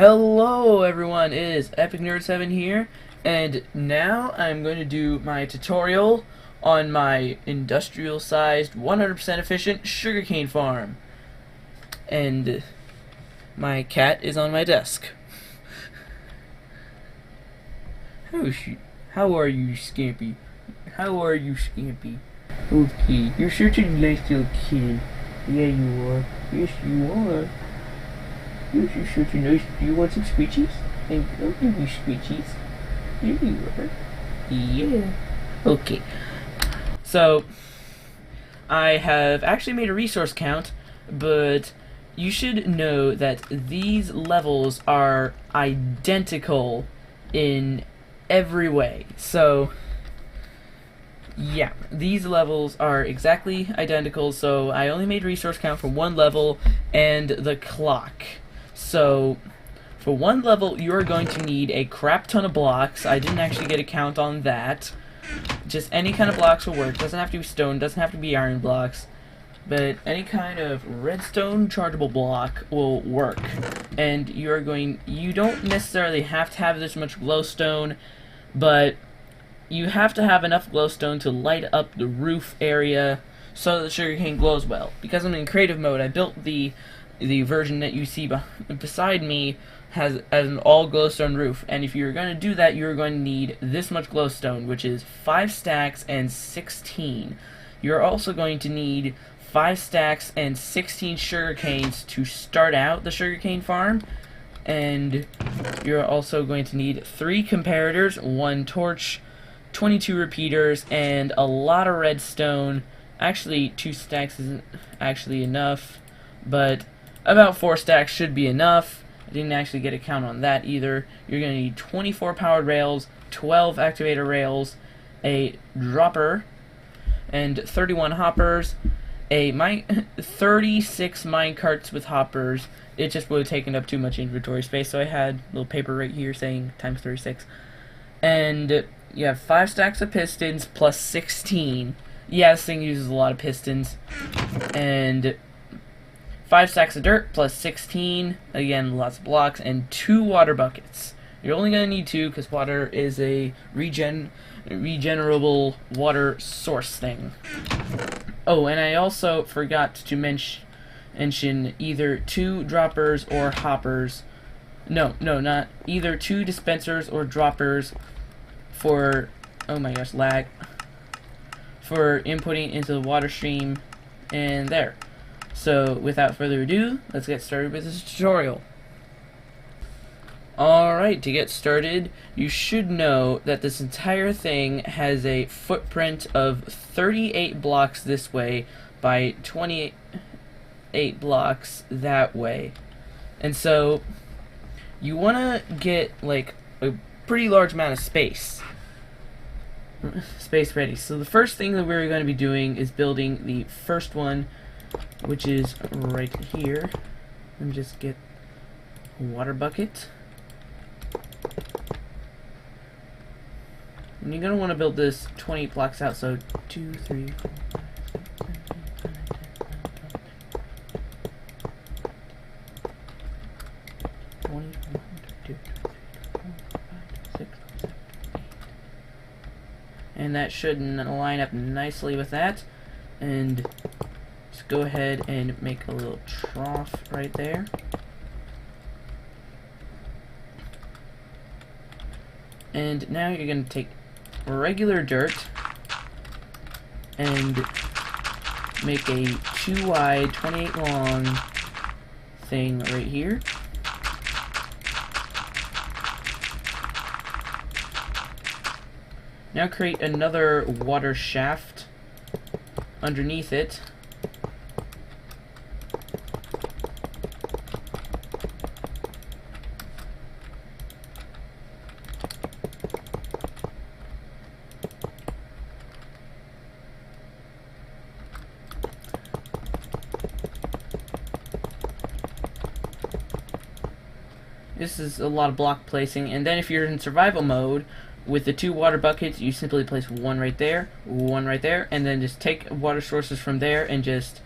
Hello everyone, it is Epic Nerd 7 here, and now I'm going to do my tutorial on my industrial-sized, 100% efficient sugarcane farm. And my cat is on my desk. How are you, Scampy? How are you, Scampy? Okay, you're such a nice little kid. Yeah, you are. Yes, you are. You're such a nice. Do you want some squishies? I'll give you squishies. Here you are. Yeah. Okay. So, I have actually made a resource count, but you should know that these levels are identical in every way. So, yeah, these levels are exactly identical, so I only made resource count for one level and the clock. So, for one level, you're going to need a crap ton of blocks. I didn't actually get a count on that. Just any kind of blocks will work. Doesn't have to be stone, doesn't have to be iron blocks. But any kind of redstone chargeable block will work. And you don't necessarily have to have this much glowstone, but you have to have enough glowstone to light up the roof area so that the sugarcane glows well. Because I'm in creative mode, I built the version that you see beside me has an all glowstone roof, and if you're going to do that, you're going to need this much glowstone, which is 5 stacks and 16. You're also going to need 5 stacks and 16 sugar canes to start out the sugarcane farm, and you're also going to need 3 comparators, 1 torch, 22 repeaters, and a lot of redstone. Actually, 2 stacks isn't actually enough, but about 4 stacks should be enough. I didn't actually get a count on that either. You're going to need 24 powered rails, 12 activator rails, a dropper, and 31 hoppers, 36 mine carts with hoppers. It just would have taken up too much inventory space, so I had a little paper right here saying times 36. And you have 5 stacks of pistons plus 16. Yeah, this thing uses a lot of pistons. And 5 stacks of dirt plus 16, again lots of blocks, and 2 water buckets. You're only going to need 2 because water is a regenerable water source thing. Oh, and I also forgot to mention either 2 droppers or hoppers. No, not either 2 dispensers or droppers for, oh my gosh, lag, for inputting into the water stream, and there. So, without further ado, let's get started with this tutorial. Alright, to get started, you should know that this entire thing has a footprint of 38 blocks this way by 28 blocks that way. And so, you want to get, like, a pretty large amount of space ready. So the first thing that we're going to be doing is building the first one, which is right here. Let me just get a water bucket. And you're going to want to build this 20 blocks out, so 2, 3, 4, 5, 6, 7, 8, 9, 10, 11, 12, 13, 14, 15, 16, 17, 18, 19, 20, 21, 22, 23, 24, 25, 26, 27, 28. And that should line up nicely with that. And just go ahead and make a little trough right there. And now you're going to take regular dirt and make a 2 wide, 28 long thing right here. Now create another water shaft underneath it. This is a lot of block placing, and then if you're in survival mode, with the 2 water buckets, you simply place one right there, and then just take water sources from there and just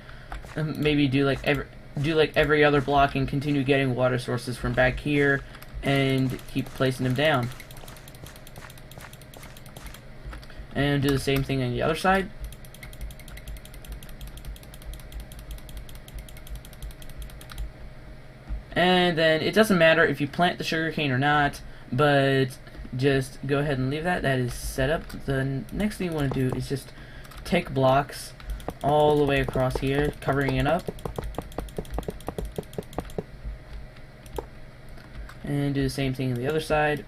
maybe do like do like every other block and continue getting water sources from back here and keep placing them down. And do the same thing on the other side. And then it doesn't matter if you plant the sugarcane or not, but just go ahead and leave that. That is set up. The next thing you want to do is just take blocks all the way across here, covering it up. And do the same thing on the other side.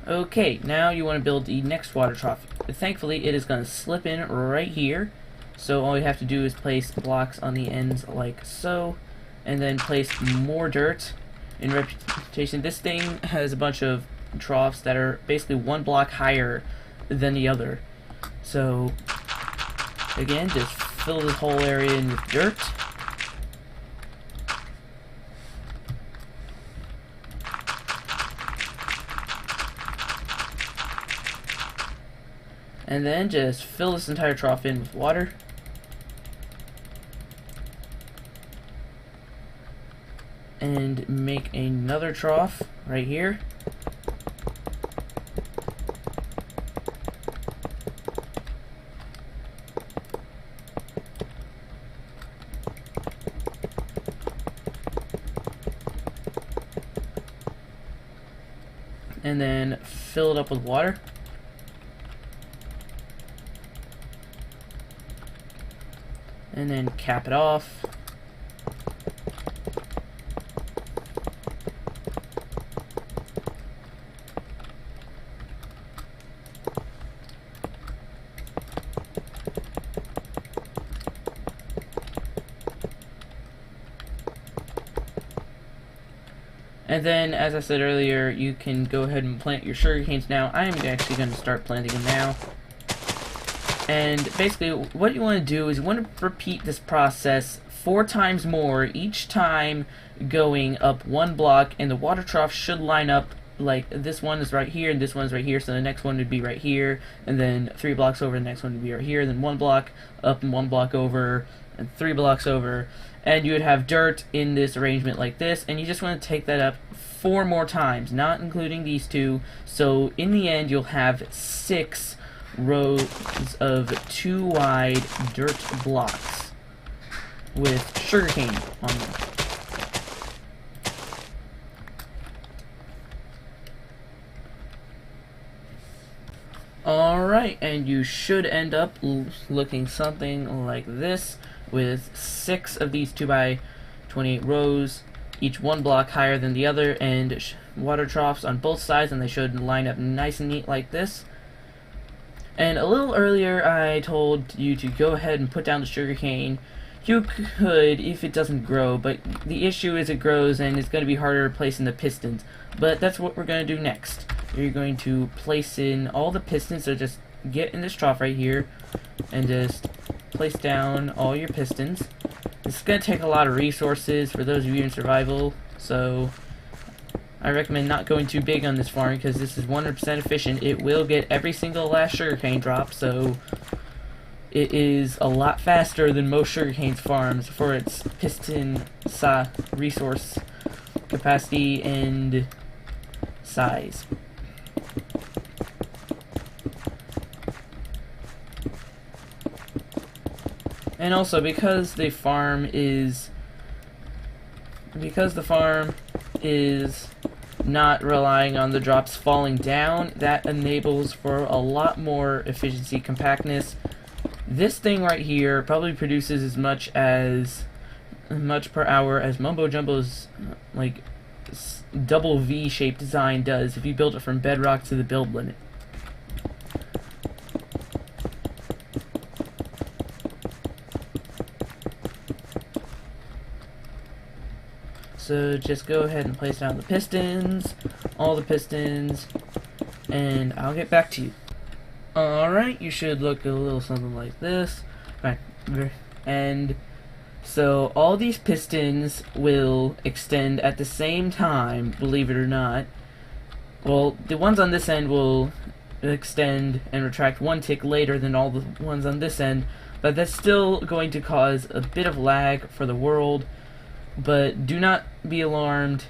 Okay, now you want to build the next water trough. Thankfully, it is going to slip in right here. So all you have to do is place blocks on the ends like so, and then place more dirt. In reputation, this thing has a bunch of troughs that are basically one block higher than the other. So again, just fill this whole area in with dirt. And then just fill this entire trough in with water. And make another trough right here. And then fill it up with water. And then cap it off. And then, as I said earlier, you can go ahead and plant your sugarcanes now. I am actually going to start planting them now. And basically, what you want to do is you want to repeat this process 4 times more, each time going up one block, and the water trough should line up like this one is right here, and this one's right here, so the next one would be right here, and then 3 blocks over, the next one would be right here, then 1 block up and 1 block over, and 3 blocks over, and you would have dirt in this arrangement like this, and you just want to take that up 4 more times, not including these 2, so in the end you'll have 6 rows of 2 wide dirt blocks with sugarcane on them. Alright, and you should end up looking something like this with 6 of these 2x28 rows, each 1 block higher than the other, and water troughs on both sides, and they should line up nice and neat like this. And a little earlier I told you to go ahead and put down the sugarcane. You could if it doesn't grow, but the issue is it grows and it's going to be harder to place in the pistons. But that's what we're going to do next. You're going to place in all the pistons, so just get in this trough right here and just place down all your pistons. This is going to take a lot of resources for those of you in survival, so I recommend not going too big on this farm because this is 100% efficient. It will get every single last sugarcane drop, so it is a lot faster than most sugarcane farms for its piston resource capacity and size. And also because the farm is not relying on the drops falling down, that enables for a lot more efficiency compactness. This thing right here probably produces as much per hour as Mumbo Jumbo's like double V-shaped design does if you build it from bedrock to the build limit. So just go ahead and place down the pistons, all the pistons, and I'll get back to you. Alright, you should look a little something like this. And so all these pistons will extend at the same time, believe it or not. well, the ones on this end will extend and retract one tick later than all the ones on this end, but that's still going to cause a bit of lag for the world. But do not be alarmed.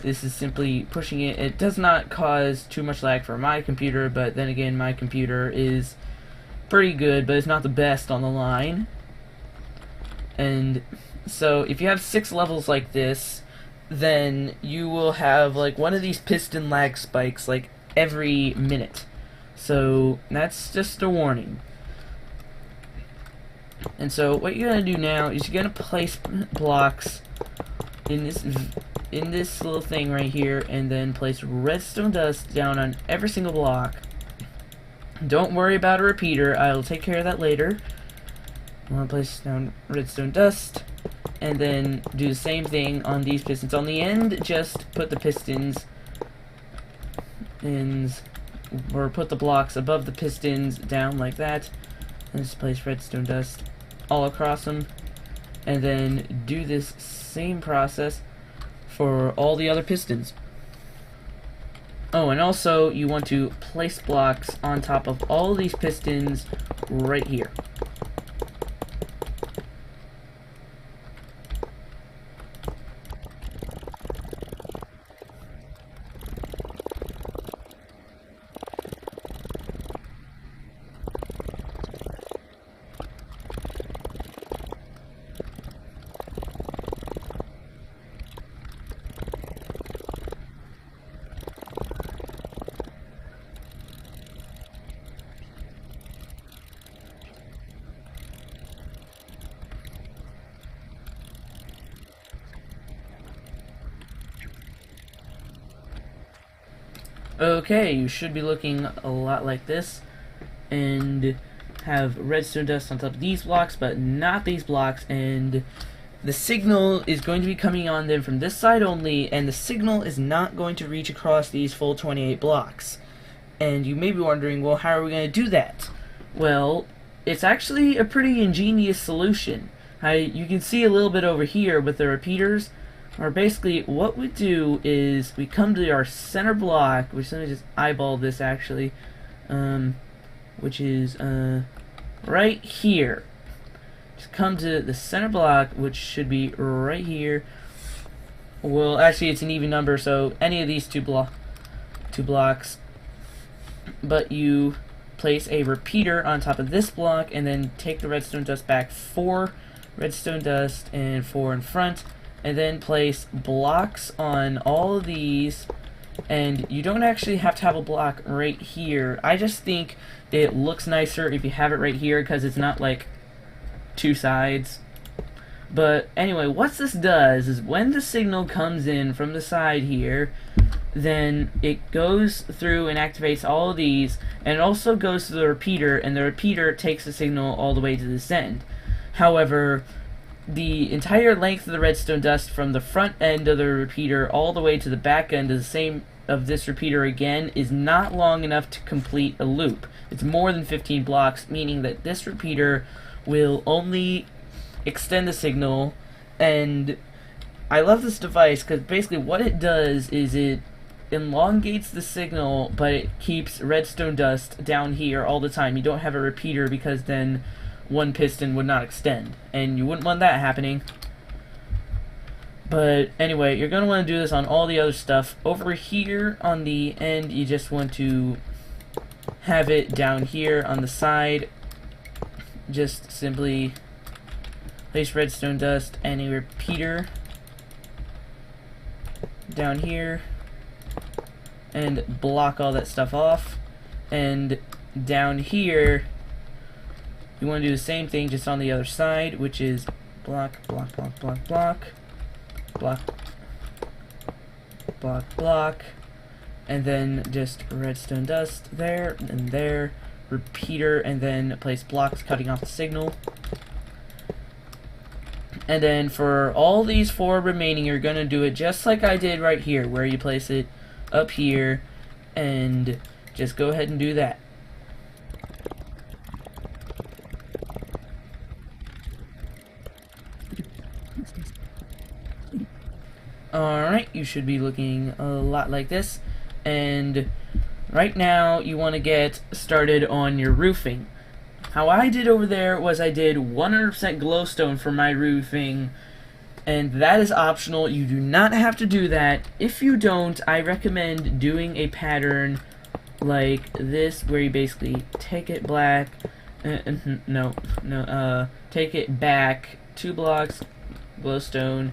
This is simply pushing it. It does not cause too much lag for my computer, but then again, my computer is pretty good, but it's not the best on the line. And so if you have 6 levels like this, then you will have like one of these piston lag spikes like every minute. So that's just a warning. And so what you're gonna do now is you're gonna place blocks in this little thing right here, and then place redstone dust down on every single block. Don't worry about a repeater, I'll take care of that later. I'm gonna place down redstone dust, and then do the same thing on these pistons. On the end, just put the pistons or put the blocks above the pistons down like that, and just place redstone dust all across them, and then do this same process for all the other pistons. Oh, and also you want to place blocks on top of all these pistons right here. Okay, you should be looking a lot like this, and have redstone dust on top of these blocks, but not these blocks, and the signal is going to be coming on them from this side only, and the signal is not going to reach across these full 28 blocks. And you may be wondering, well, how are we going to do that? Well, it's actually a pretty ingenious solution. You can see a little bit over here with the repeaters, or basically what we do is we come to our center block, which let me just eyeball this actually, which is right here. Just come to the center block, which should be right here. Well, actually it's an even number, so any of these two blocks, but you place a repeater on top of this block, and then take the redstone dust back 4 redstone dust and 4 in front, and then place blocks on all of these. And you don't actually have to have a block right here. I just think it looks nicer if you have it right here, because it's not like 2 sides. But anyway, what this does is when the signal comes in from the side here, then it goes through and activates all of these, and it also goes to the repeater, and the repeater takes the signal all the way to this end. However, the entire length of the redstone dust from the front end of the repeater all the way to the back end of this repeater again is not long enough to complete a loop. It's more than 15 blocks, meaning that this repeater will only extend the signal. And I love this device because basically what it does is it elongates the signal, but it keeps redstone dust down here all the time. You don't have a repeater because then one piston would not extend, and you wouldn't want that happening. But anyway, you're going to want to do this on all the other stuff. Over here on the end, you just want to have it down here on the side. Just simply place redstone dust and a repeater down here and block all that stuff off. And down here you want to do the same thing just on the other side, which is block, block, block, block, block, block, block, block, and then just redstone dust there and there, repeater, and then place blocks cutting off the signal. And then for all these 4 remaining, you're going to do it just like I did right here, where you place it up here, and just go ahead and do that. Alright, you should be looking a lot like this. and right now you want to get started on your roofing. How I did over there was I did 100% glowstone for my roofing, and that is optional. You do not have to do that. If you don't, I recommend doing a pattern like this, where you basically take it black, take it back 2 blocks glowstone,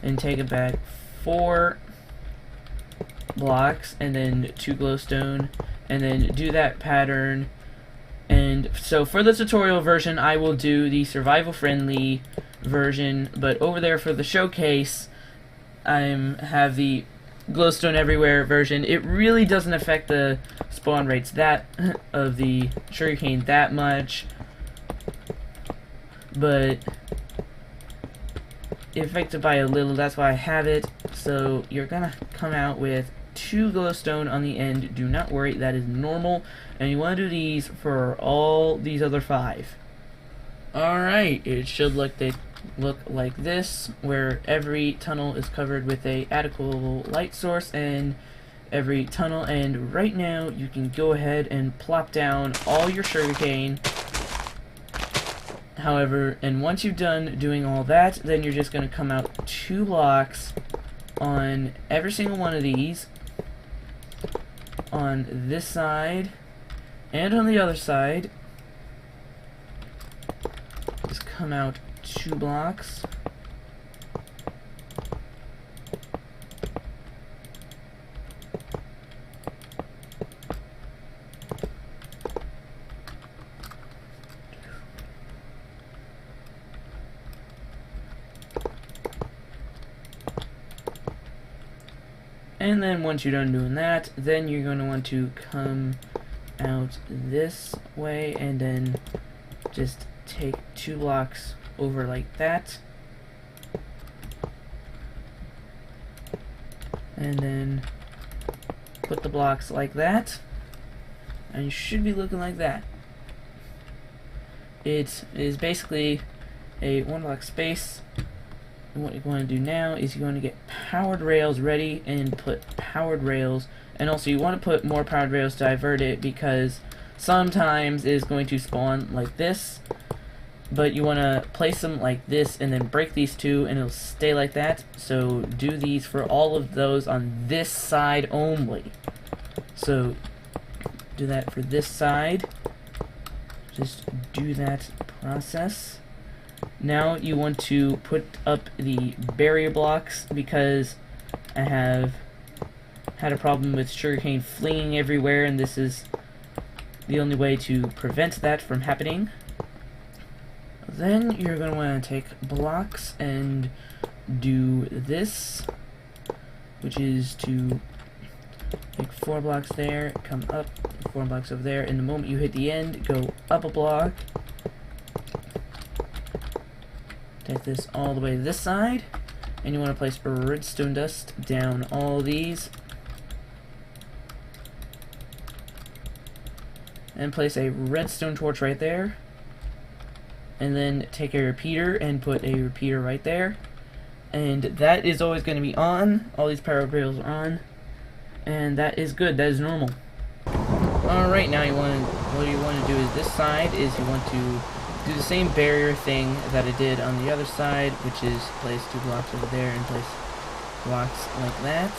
and take it back 4 blocks, and then 2 glowstone, and then do that pattern. And so for the tutorial version, I will do the survival friendly version, but over there for the showcase, I have the glowstone everywhere version. It really doesn't affect the spawn rates of the sugarcane that much, but it affected by a little. That's why I have it. So you're gonna come out with 2 glowstone on the end. Do not worry, that is normal, and you want to do these for all these other 5. Alright, it should look like this, where every tunnel is covered with a adequate light source, and every tunnel, and right now you can go ahead and plop down all your sugarcane. However, and once you've done doing all that, then you're just going to come out 2 blocks on every single one of these, on this side and on the other side. Just come out 2 blocks. And then once you're done doing that, then you're going to want to come out this way and then just take 2 blocks over like that. And then put the blocks like that. And you should be looking like that. It is basically a 1 block space. And what you're going to do now is you're going to get powered rails ready and put powered rails, and also you want to put more powered rails to divert it, because sometimes it is going to spawn like this, but you want to place them like this and then break these 2 and it'll stay like that. So do these for all of those on this side only. So do that for this side. Just do that process. Now you want to put up the barrier blocks, because I have had a problem with sugarcane flinging everywhere, and this is the only way to prevent that from happening. Then you're going to want to take blocks and do this, which is to take 4 blocks there, come up 4 blocks over there, and the moment you hit the end, go up a block. Take this all the way to this side, and you want to place redstone dust down all these, and place a redstone torch right there, and then take a repeater and put a repeater right there, and that is always going to be on. All these power rails are on, and that is good. That is normal. Alright, now what you want to do is this side is you want to do the same barrier thing that I did on the other side, which is place 2 blocks over there and place blocks like that.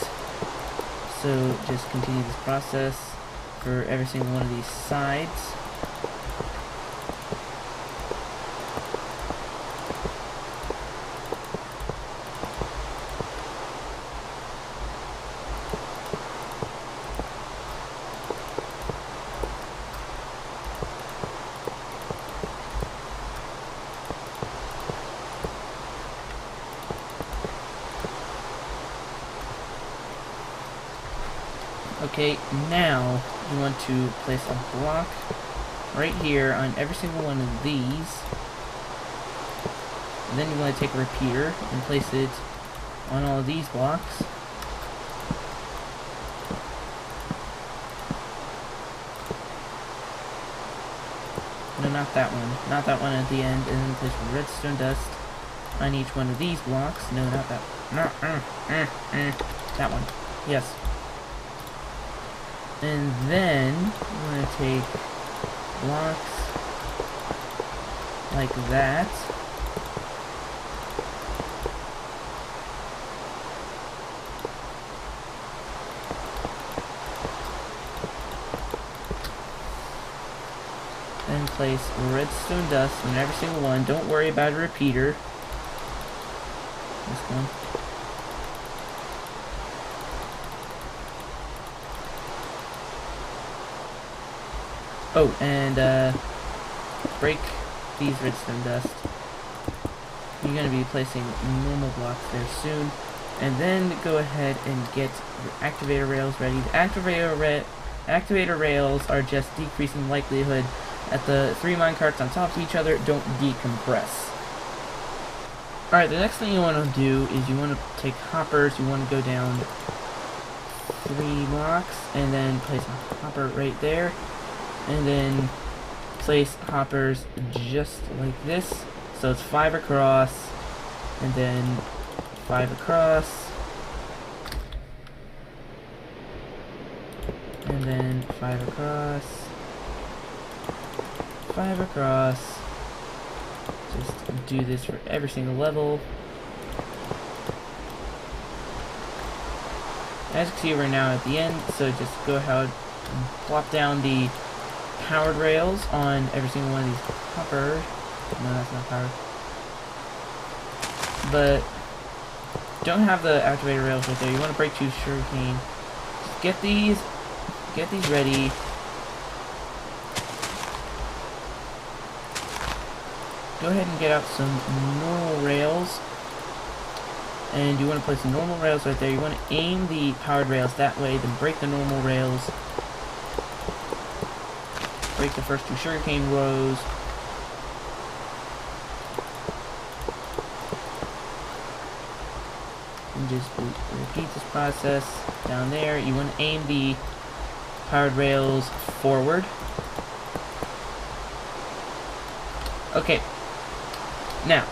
So just continue this process for every single one of these sides. Okay, now you want to place a block right here on every single one of these. And then you want to take a repeater and place it on all of these blocks. No, not that one. Not that one at the end. And then place redstone dust on each one of these blocks. No, not that. No, that one. Yes. And then I'm going to take blocks like that. Then place redstone dust on every single one. Don't worry about a repeater. This one. Oh, and break these redstone dust. You're going to be placing normal blocks there soon. And then go ahead and get your activator rails ready. The activator rails are just decreasing the likelihood that the 3 minecarts on top of each other don't decompress. Alright, the next thing you want to do is you want to take hoppers. You want to go down 3 blocks and then place a hopper right there. And then place hoppers just like this. So it's 5 across, and then 5 across, and then 5 across, 5 across. Just do this for every single level. As you can see, we're now at the end, so just go ahead and plop down the powered rails on every single one of these hoppers. No, that's not powered. But don't have the activator rails right there. You want to break 2 sugarcane. Just get these ready. Go ahead and get out some normal rails. And you want to place the normal rails right there. You want to aim the powered rails that way, then break the normal rails. Break the first 2 sugarcane rows. And just repeat this process down there. You want to aim the powered rails forward. Okay. Now,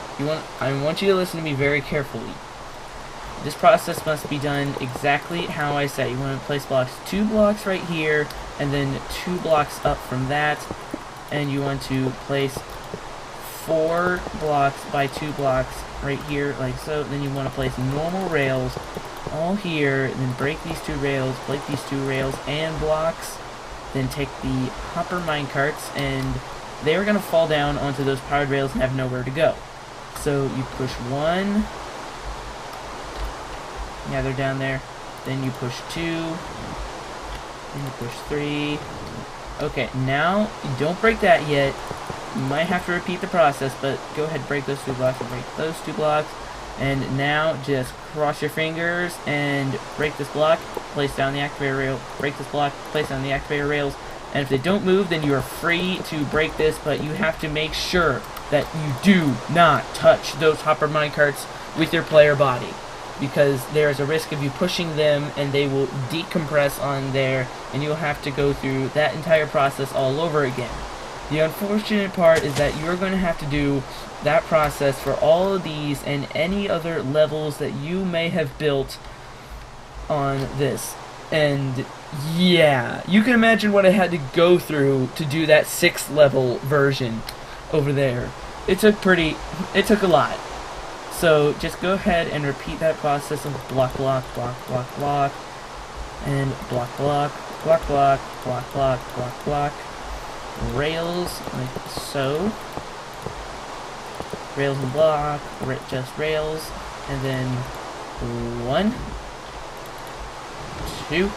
I want you to listen to me very carefully. This process must be done exactly how I said. You want to place blocks 2 blocks right here, and then 2 blocks up from that, and you want to place 4 blocks by 2 blocks right here, like so. Then you want to place normal rails all here, and then break these 2 rails, break these 2 rails and blocks, then take the hopper minecarts, and they're going to fall down onto those powered rails and have nowhere to go. So you push 1, yeah, they're down there, then you push 2, then you push 3. Okay, now, don't break that yet. You might have to repeat the process, but go ahead and break those 2 blocks and break those 2 blocks. And now, just cross your fingers and break this block, place down the activator rail, break this block, place down the activator rails. And if they don't move, then you are free to break this, but you have to make sure that you do not touch those hopper minecarts with your player body, because there is a risk of you pushing them and they will decompress on there, and you'll have to go through that entire process all over again. The unfortunate part is that you're going to have to do that process for all of these and any other levels that you may have built on this. And yeah, you can imagine what I had to go through to do that 6th level version over there. It took a lot. So just go ahead and repeat that process of block, block, block, block, block, and block, block, block, block, block, block, block, block, rails, like so, rails and block, just rails, and then 1, 2,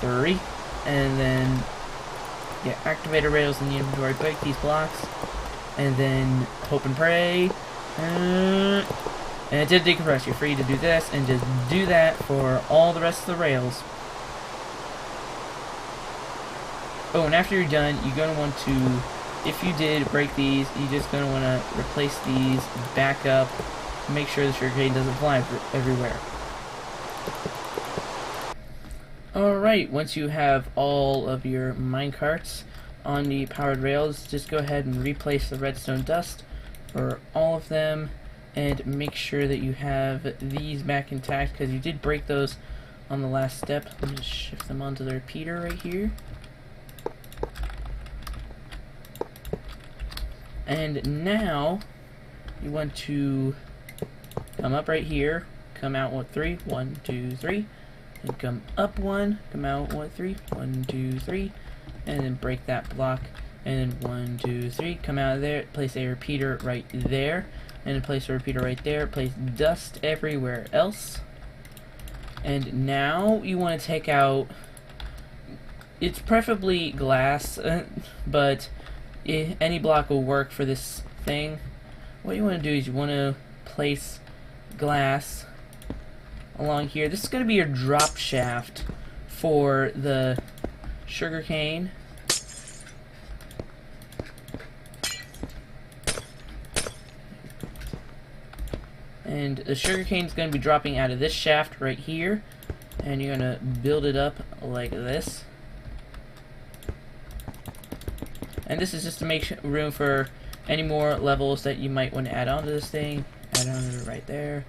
3, and then get activator rails in the inventory, break these blocks, and then hope and pray. And it did decompress. You're free to do this and just do that for all the rest of the rails. Oh, and after you're done, you're going to want to, if you did break these, you're just going to want to replace these back up to make sure the sugarcane doesn't fly everywhere. Alright, once you have all of your minecarts on the powered rails, just go ahead and replace the redstone dust for all of them, and make sure that you have these back intact, because you did break those on the last step. Let me just shift them onto the repeater right here. And now you want to come up right here, come out 1, 3, 1, 2, 3, and come up 1, come out 1, 3, 1, 2, 3, and then break that block, and then 1, 2, 3, come out of there, place a repeater right there, and then place a repeater right there, place dust everywhere else. And now you want to take out, it's preferably glass, but any block will work for this thing. What you want to do is you want to place glass along here. This is going to be your drop shaft for the sugarcane. And the sugarcane is going to be dropping out of this shaft right here, and you're going to build it up like this. And this is just to make room for any more levels that you might want to add onto this thing. Add onto it right there.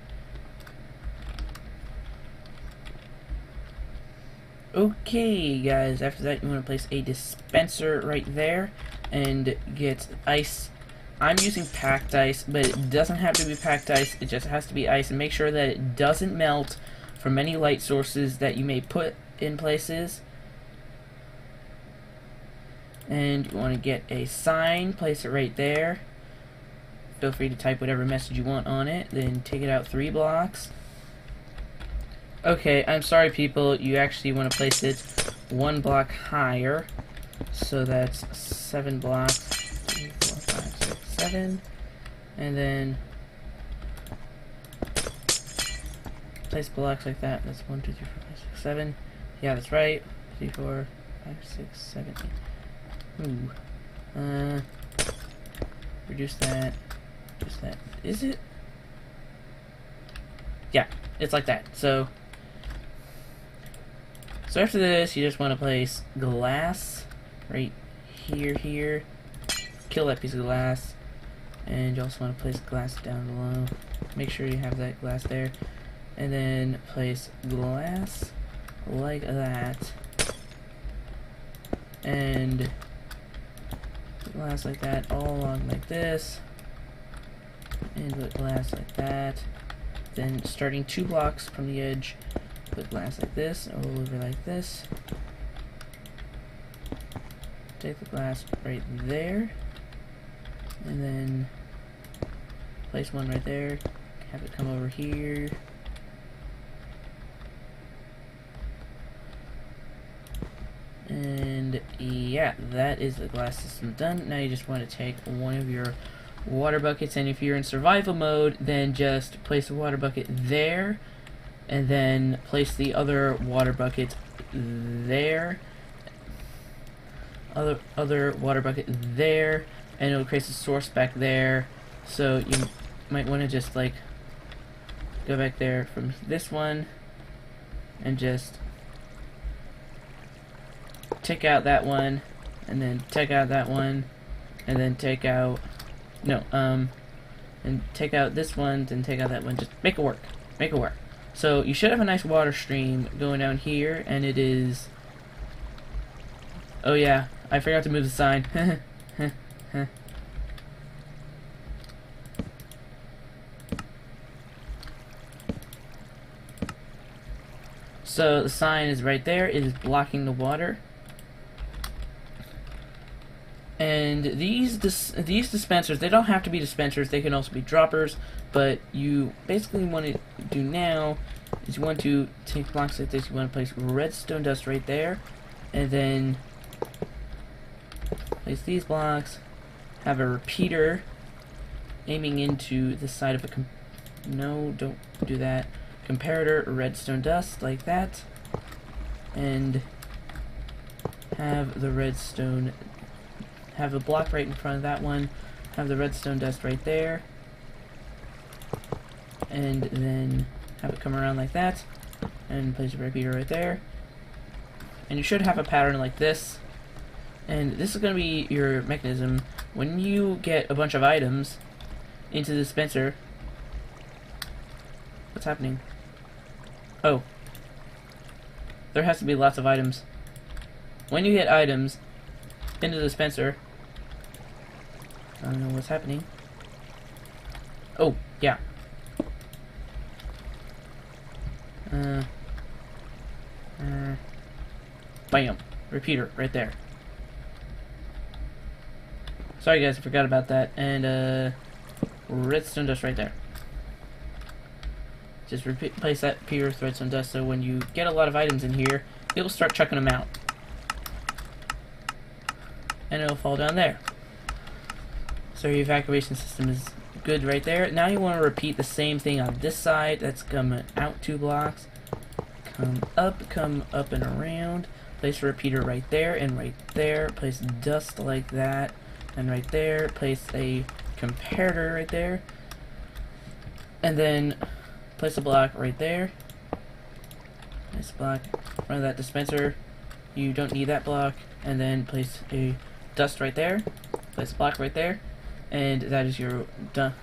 Okay, guys, after that you want to place a dispenser right there and get ice. I'm using packed ice, but it doesn't have to be packed ice, it just has to be ice, and make sure that it doesn't melt from any light sources that you may put in places. And you want to get a sign, place it right there. Feel free to type whatever message you want on it, then take it out 3 blocks. Okay, I'm sorry people, you actually want to place it 1 block higher. So that's 7 blocks. 3, 4, 5, 6, 7. And then place blocks like that. That's 1, 2, 3, 4, 5, 6, 7. Yeah, that's right. 3, 4, 5, 6, 7, 8. Ooh. Reduce that. Reduce that. Is it? Yeah, it's like that. So after this, you just want to place glass right here. Kill that piece of glass. And you also want to place glass down below. Make sure you have that glass there. And then place glass like that. And glass like that, all along like this, and put glass like that. Then starting 2 blocks from the edge, put glass like this, over like this. Take the glass right there, and then place one right there, have it come over here. And yeah, that is the glass system done. Now you just want to take one of your water buckets, and if you're in survival mode, then just place a water bucket there, and then place the other water bucket there, other water bucket there, and it'll create a source back there. So you might want to just like go back there from this one and just take out that one, and then take out that one, and then take out and take out this one, then take out that one. Just make it work. Make it work. So you should have a nice water stream going down here, and it is. Oh yeah, I forgot to move the sign. So the sign is right there. It is blocking the water. And these dispensers, they don't have to be dispensers, they can also be droppers, but you basically want to do now is you want to take blocks like this, you want to place redstone dust right there, and then place these blocks, have a repeater aiming into the side of a no, don't do that, comparator redstone dust like that, and have the redstone, have a block right in front of that one, have the redstone dust right there, and then have it come around like that, and place a repeater right there, and you should have a pattern like this. And this is going to be your mechanism. When you get a bunch of items into the dispenser, what's happening? Oh, there has to be lots of items. When you get items into the dispenser, I don't know what's happening. Oh, yeah. Bam. Repeater, right there. Sorry guys, I forgot about that. And, redstone dust right there. Just replace that repeater with redstone dust so when you get a lot of items in here, it'll start chucking them out. And it'll fall down there. So your evacuation system is good right there. Now you want to repeat the same thing on this side. That's coming out 2 blocks. Come up and around. Place a repeater right there and right there. Place dust like that. And right there. Place a comparator right there. And then place a block right there. Nice block in front of that dispenser. You don't need that block. And then place a dust right there. Place a block right there. And that is your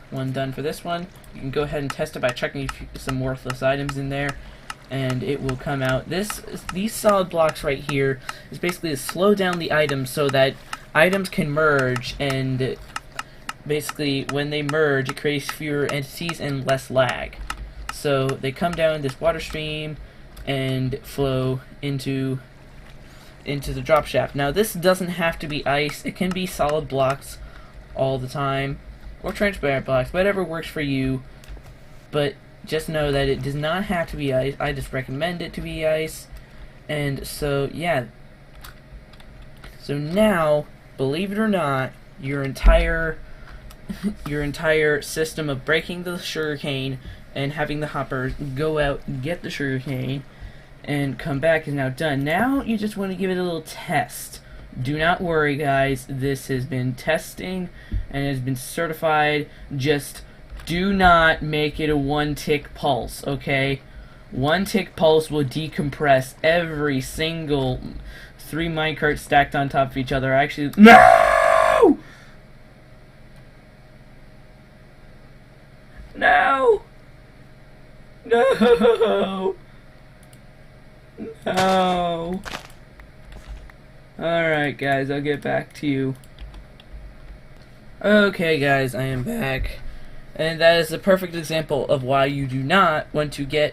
one done for this one. You can go ahead and test it by chucking some worthless items in there, and it will come out. These solid blocks right here is basically to slow down the items so that items can merge, and basically when they merge it creates fewer entities and less lag. So they come down this water stream and flow into the drop shaft. Now this doesn't have to be ice, it can be solid blocks all the time, or transparent blocks, whatever works for you, but just know that it does not have to be ice. I just recommend it to be ice. And so yeah, so now, believe it or not, your entire system of breaking the sugarcane and having the hoppers go out and get the sugarcane and come back is now done. Now you just want to give it a little test. Do not worry guys, this has been testing and has been certified. Just do not make it a 1-tick pulse, okay? 1-tick pulse will decompress every single 3 minecarts stacked on top of each other. Actually, no! No! No! No! Alright guys, I'll get back to you. Okay guys, I am back. And that is the perfect example of why you do not want to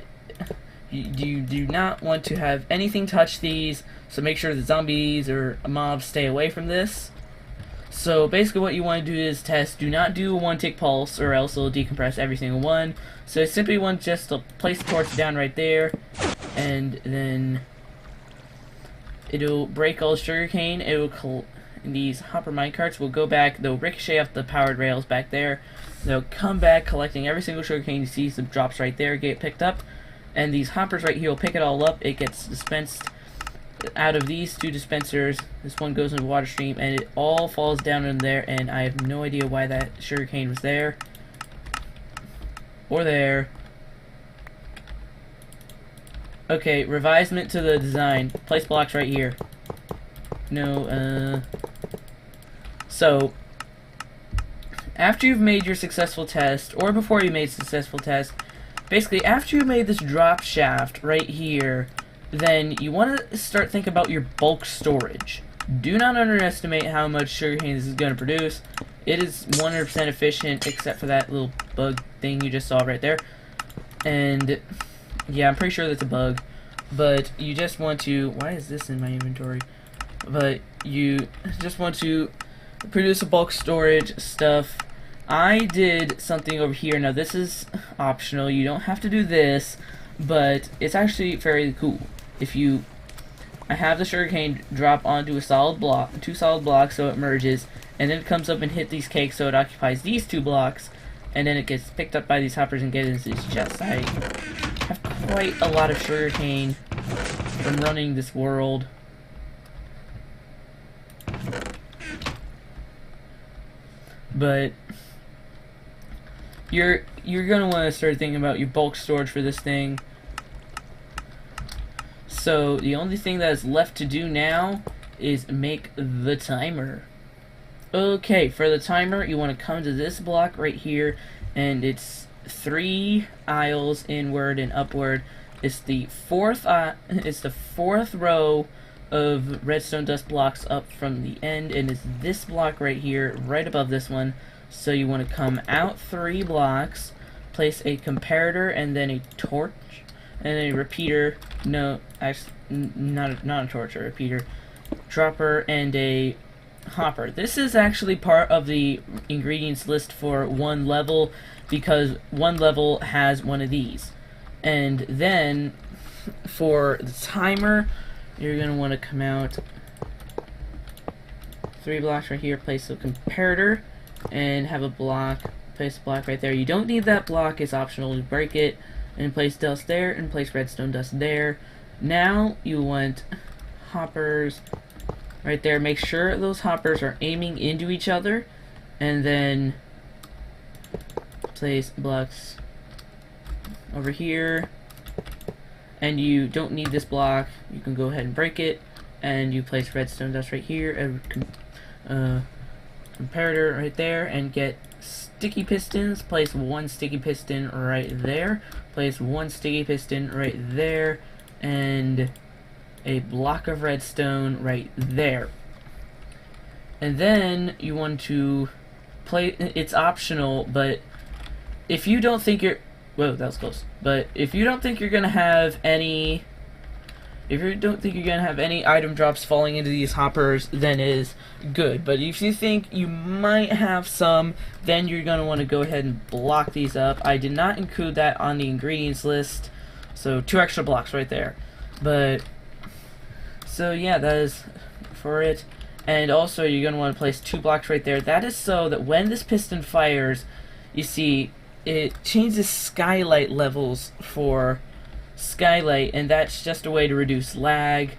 you do not want to have anything touch these, so make sure the zombies or mobs stay away from this. So basically what you want to do is test, do not do a 1-tick pulse or else it'll decompress every single one. So I simply want just to place the torch down right there, and then it'll break all the sugarcane. These hopper minecarts will go back, they'll ricochet off the powered rails back there. They'll come back collecting every single sugarcane. You see some drops right there get picked up. And these hoppers right here will pick it all up. It gets dispensed out of these 2 dispensers. This one goes in the water stream and it all falls down in there, and I have no idea why that sugarcane was there. Or there. Okay, revisement to the design. Place blocks right here. No, so, after you've made your successful test, or before you made a successful test, basically after you made this drop shaft right here, then you want to start thinking about your bulk storage. Do not underestimate how much sugarcane this is going to produce. It is 100% efficient, except for that little bug thing you just saw right there. And yeah, I'm pretty sure that's a bug. But you just want to... Why is this in my inventory? But you just want to produce a bulk storage stuff. I did something over here. Now this is optional. You don't have to do this, but it's actually very cool. I have the sugarcane drop onto a solid block, 2 solid blocks, so it merges, and then it comes up and hit these cakes, so it occupies these 2 blocks, and then it gets picked up by these hoppers and gets into this chest. I have quite a lot of sugarcane from running this world. But you're gonna want to start thinking about your bulk storage for this thing. So the only thing that is left to do now is make the timer. Okay, for the timer you want to come to this block right here, and it's 3 aisles inward and upward. it's the fourth row of redstone dust blocks up from the end, and it's this block right here, right above this one. So you want to come out 3 blocks, place a comparator and then a torch, and then a repeater. No, actually, not a torch, a repeater, dropper, and a hopper. This is actually part of the ingredients list for one level, because one level has one of these. And then for the timer, you're going to want to come out 3 blocks right here, place a comparator, and have a block, place a block right there. You don't need that block, it's optional to break it, and place dust there, and place redstone dust there. Now you want hoppers right there. Make sure those hoppers are aiming into each other, and then place blocks over here. And you don't need this block, you can go ahead and break it, and you place redstone dust right here, a comparator right there, and get sticky pistons. Place 1 sticky piston right there, place 1 sticky piston right there, and a block of redstone right there. And then you want to play, it's optional, but if you don't think you're, whoa, that was close. But if you don't think you're gonna have any, item drops falling into these hoppers, then it is good. But if you think you might have some, then you're gonna want to go ahead and block these up. I did not include that on the ingredients list, so 2 extra blocks right there. But so yeah, that is for it. And also you're gonna want to place 2 blocks right there. That is so that when this piston fires, you see it changes skylight levels for skylight, and that's just a way to reduce lag.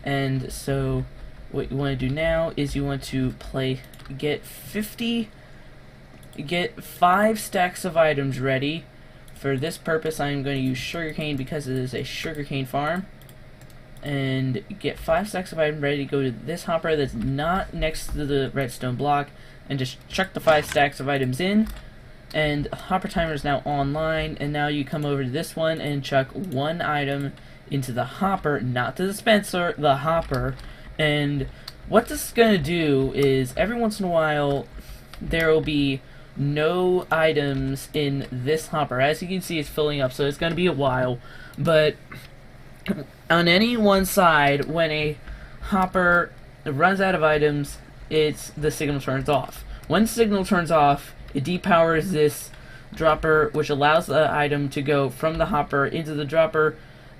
And so what you want to do now is you want to get 5 stacks of items ready. For this purpose I'm going to use sugarcane because it is a sugarcane farm. And get 5 stacks of items ready. Go to this hopper that's not next to the redstone block and just chuck the 5 stacks of items in. And hopper timer is now online, and now you come over to this one and chuck 1 item into the hopper, not the dispenser, the hopper. And what this is going to do is every once in a while there will be no items in this hopper. As you can see, it's filling up, so it's going to be a while. But on any one side, when a hopper runs out of items, the signal turns off. When the signal turns off, it depowers this dropper, which allows the item to go from the hopper into the dropper,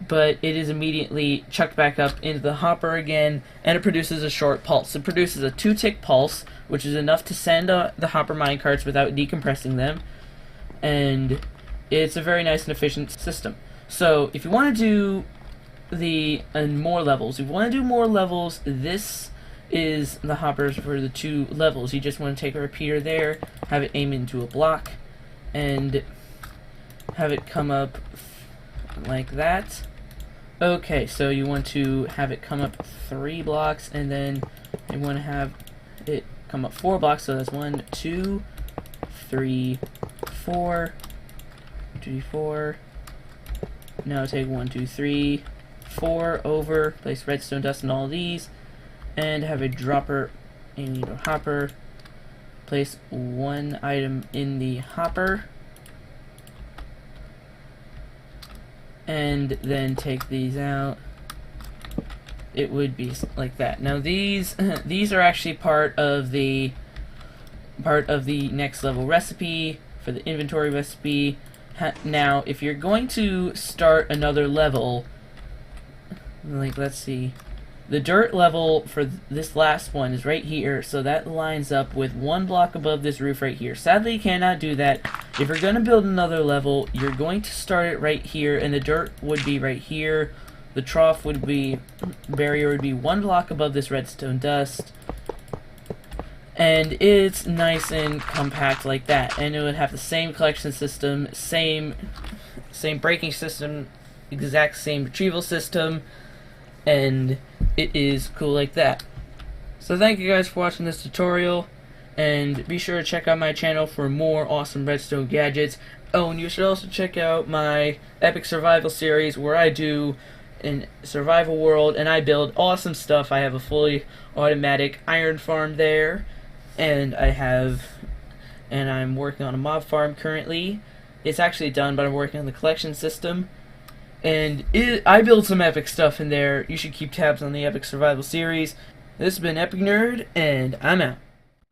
but it is immediately chucked back up into the hopper again, and it produces a short pulse. It produces a 2-tick pulse, which is enough to send the hopper minecarts without decompressing them, and it's a very nice and efficient system. So if you want to do more levels, this is the hoppers for the 2 levels. You just want to take a repeater there, have it aim into a block, and have it come up like that. Okay, so you want to have it come up 3 blocks, and then you want to have it come up 4 blocks, so that's 1, 2, 3, 4, 2, 4. Now take 1, 2, 3, 4 over, place redstone dust in all of these, and have a dropper in the hopper. Place 1 item in the hopper, and then take these out. It would be like that. Now these are actually part of the next level recipe for the inventory recipe. Now if you're going to start another level, like let's see, the dirt level for this last one is right here, so that lines up with 1 block above this roof right here. Sadly, you cannot do that. If you're going to build another level, you're going to start it right here, and the dirt would be right here. The trough barrier would be 1 block above this redstone dust, and it's nice and compact like that. And it would have the same collection system, same breaking system, exact same retrieval system, and it is cool like that. So thank you guys for watching this tutorial, and be sure to check out my channel for more awesome redstone gadgets. Oh, and you should also check out my Epic Survival series where I do in survival world and I build awesome stuff. I have a fully automatic iron farm there, and I'm working on a mob farm currently. It's actually done, but I'm working on the collection system. And I build some epic stuff in there. You should keep tabs on the Epic Survival series. This has been Epic Nerd, and I'm out.